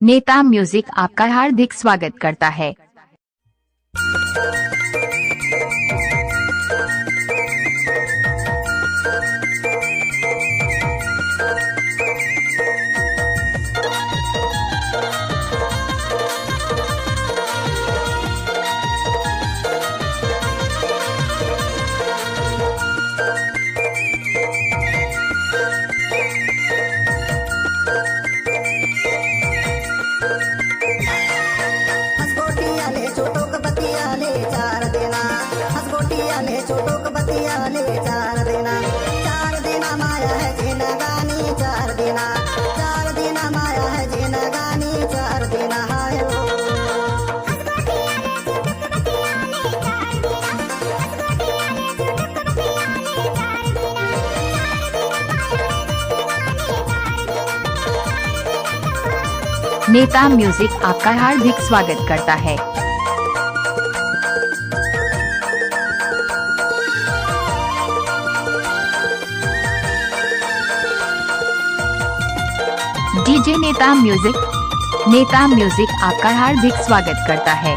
नेता म्यूजिक आपका हार्दिक स्वागत करता है। छोटोक बतियाले चार देना माया है जिन गानी चार देना माया है जिन गानी चार देना हाय हो। नेता म्यूजिक आपका हार्दिक स्वागत करता है। डीजे नेता म्यूजिक आपका हार्दिक स्वागत करता है।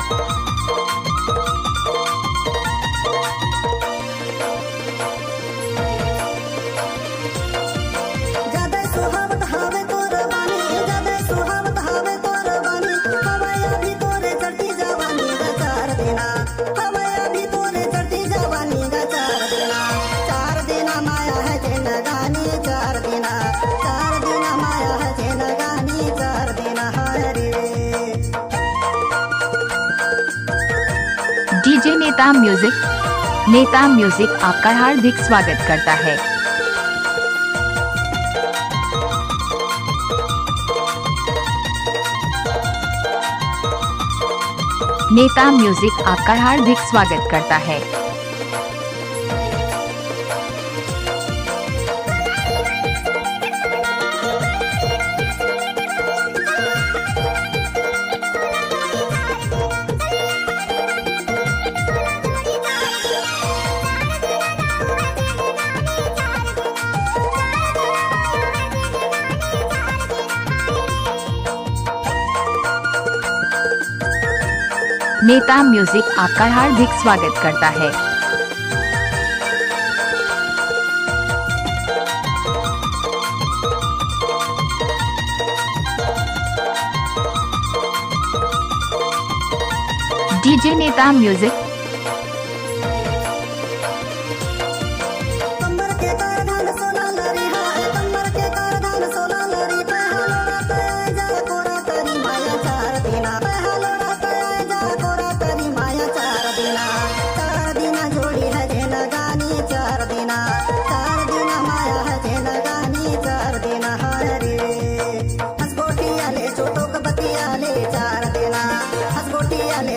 डीजे नेता म्यूजिक आपका हार्दिक स्वागत करता है। नेता म्यूजिक आपका हार्दिक स्वागत करता है। नेता म्यूजिक आपका हार्दिक स्वागत करता है। डीजे नेता म्यूजिक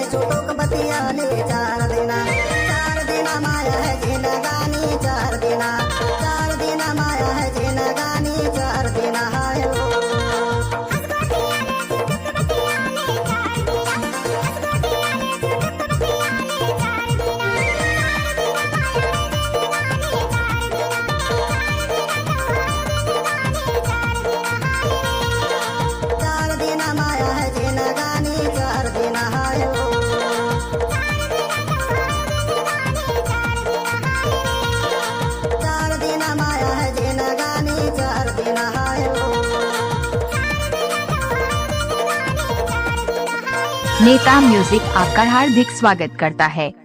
छोटोक बतियाले चार देना माया है जिन गानी चार देना माया है जिन गानी चार देना हाय हो। चार देना माया है जिन गानी चार देना हाय हो। नेता म्यूजिक आपका हार्दिक स्वागत करता है।